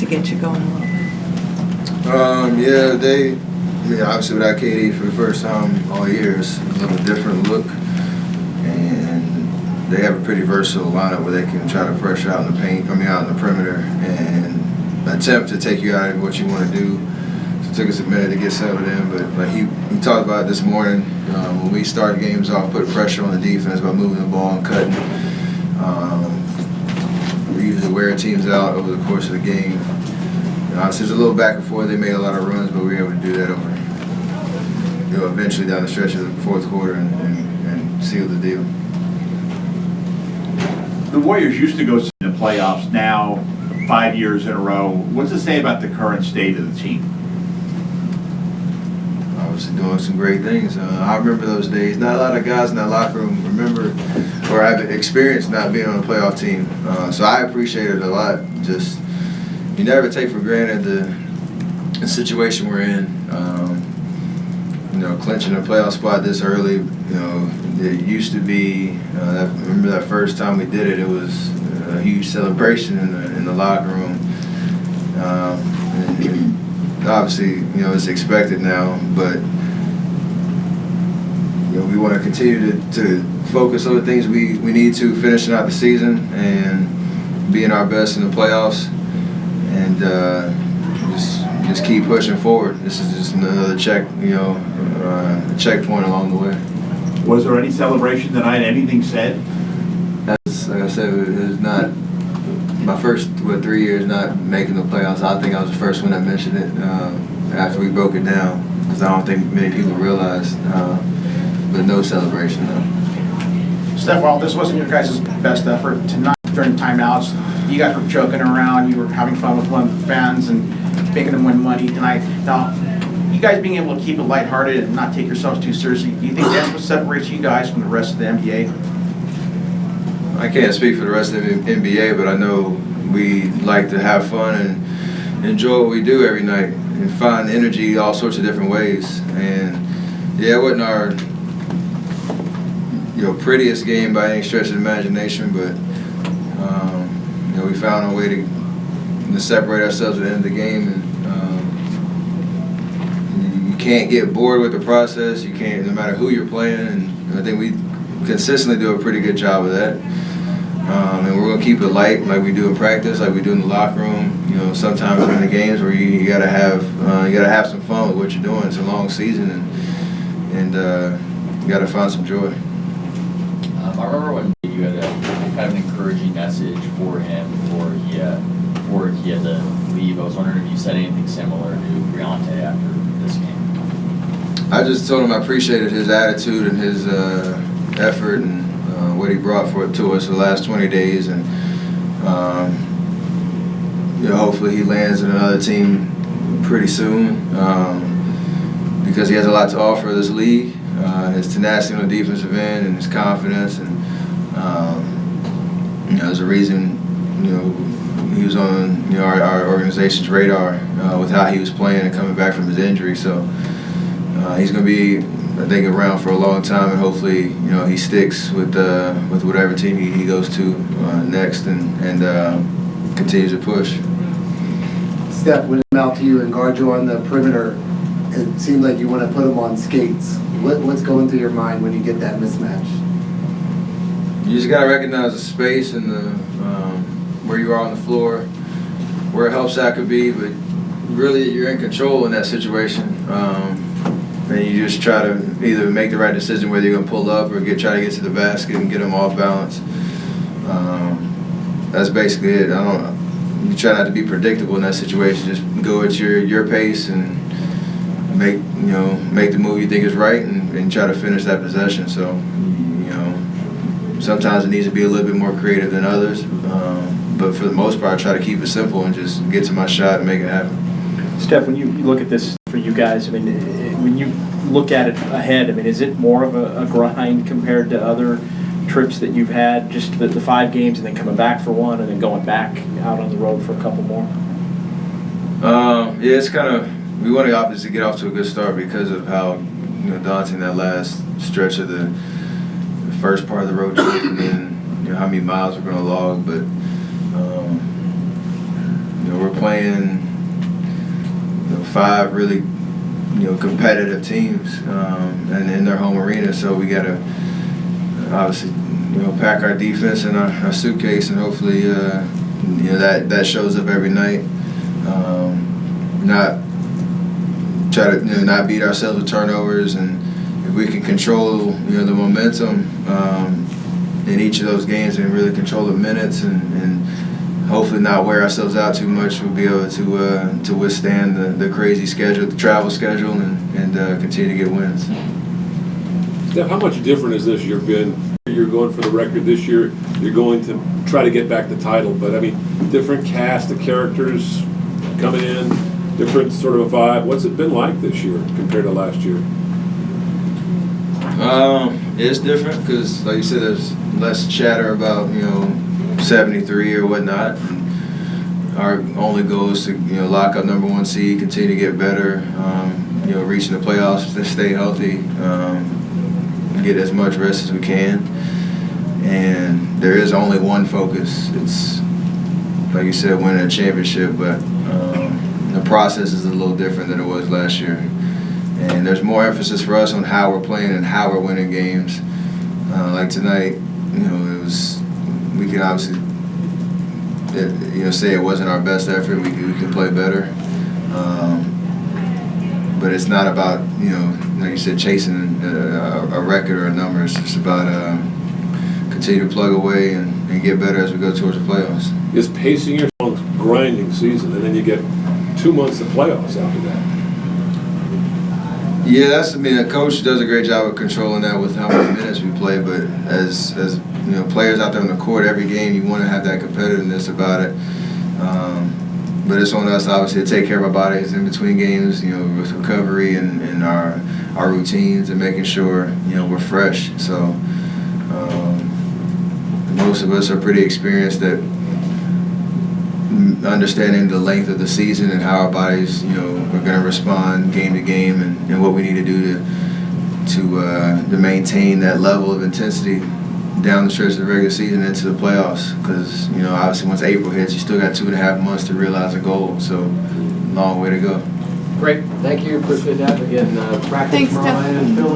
get you going a little bit? Obviously without KD for the first time all year, it's a little different look. And they have a pretty versatile lineup where they can try to pressure out in the paint, out in the perimeter, and attempt to take you out of what you want to do. So it took us a minute to get settled in, but like he talked about it this morning, when we start games off, put pressure on the defense by moving the ball and cutting. We usually wear teams out over the course of the game. So it was a little back and forth. They made a lot of runs, but we were able to do that over, eventually down the stretch of the fourth quarter and seal the deal. The Warriors used to go to the playoffs. Now, 5 years in a row. What's it say about the current state of the team? Obviously doing some great things. I remember those days. Not a lot of guys in that locker room remember or have experienced not being on a playoff team. So I appreciate it a lot. Just you never take for granted the situation we're in. Clinching a playoff spot this early. It used to be. I remember that first time we did it. It was a huge celebration in the locker room. And obviously, it's expected now, but we want to continue to focus on the things we need to, finishing out the season and being our best in the playoffs, and just keep pushing forward. This is just another checkpoint along the way. Was there any celebration tonight? Anything said? Like I said, it was not my first 3 years not making the playoffs. I think I was the first one that mentioned it after we broke it down, because I don't think many people realized. But no celebration, though. Steph, while this wasn't your guys' best effort tonight during timeouts, you guys were joking around, you were having fun with one of the fans and making them win money tonight. Now, you guys being able to keep it lighthearted and not take yourselves too seriously, do you think that's what separates you guys from the rest of the NBA? I can't speak for the rest of the NBA, but I know we like to have fun and enjoy what we do every night and find energy all sorts of different ways. And yeah, it wasn't our prettiest game by any stretch of the imagination, but we found a way to separate ourselves at the end of the game, and you can't get bored with the process. You can't, no matter who you're playing, and I think we consistently do a pretty good job of that. And we're gonna keep it light, like we do in practice, like we do in the locker room. Sometimes in the games where you gotta have some fun with what you're doing. It's a long season, and you gotta find some joy. I remember when you had a kind of an encouraging message for him before he had to leave. I was wondering if you said anything similar to Briante after this game. I just told him I appreciated his attitude and his effort and what he brought to us for the last 20 days, and hopefully he lands in another team pretty soon, because he has a lot to offer this league. His tenacity on the defensive end and his confidence, and there's a reason he was on our organization's radar with how he was playing and coming back from his injury. So he's going to be, I think, around for a long time, and hopefully he sticks with whatever team he goes to next, and continues to push. Steph, when it out to you and guard you on the perimeter, it seemed like you want to put him on skates. What's going through your mind when you get that mismatch? You just got to recognize the space and the where you are on the floor, where a help shot could be, but really you're in control in that situation. And you just try to either make the right decision whether you're going to pull up or try to get to the basket and get them off balance. That's basically it. You try not to be predictable in that situation. Just go at your pace and make the move you think is right, and try to finish that possession. So sometimes it needs to be a little bit more creative than others, but for the most part I try to keep it simple and just get to my shot and make it happen. Steph, when you look at this for you guys, when you look at it ahead, is it more of a grind compared to other trips that you've had, just the 5 games and then coming back for one and then going back out on the road for a couple more? Yeah, it's kind of, we want to obviously get off to a good start because of how daunting that last stretch of the first part of the road trip, and then how many miles we're going to log. But we're playing 5 really competitive teams and in their home arena, so we got to obviously pack our defense in our suitcase, and hopefully that shows up every night. Not try to not beat ourselves with turnovers, and if we can control the momentum in each of those games and really control the minutes and hopefully not wear ourselves out too much, we'll be able to withstand the crazy schedule, the travel schedule, and continue to get wins. Steph, how much different has this year been? You're going for the record this year. You're going to try to get back the title, but I mean, different cast of characters coming in, different sort of a vibe. What's it been like this year compared to last year? It's different because, like you said, there's less chatter about 73 or whatnot. Our only goal is to lock up #1 seed, continue to get better, reaching the playoffs, to stay healthy, get as much rest as we can. And there is only one focus. It's, like you said, winning a championship, but the process is a little different than it was last year. And there's more emphasis for us on how we're playing and how we're winning games. Like tonight, it was, we can obviously say it wasn't our best effort. We can play better. But it's not about, like you said, chasing a record or a number. It's just about continue to plug away and get better as we go towards the playoffs. Is pacing your grinding season, and then you get 2 months of playoffs after that? Yeah, a coach does a great job of controlling that with how many minutes we play. But as players out there on the court, every game you want to have that competitiveness about it. But it's on us, obviously, to take care of our bodies in between games, with recovery and our routines and making sure we're fresh. So most of us are pretty experienced at understanding the length of the season and how our bodies, are going to respond game to game, and what we need to do to maintain that level of intensity down the stretch of the regular season into the playoffs. Because obviously once April hits, you still got 2.5 months to realize a goal. So long way to go. Great. Thank you, appreciate that. Again, practice Thanks, tomorrow Steph. night in Philly.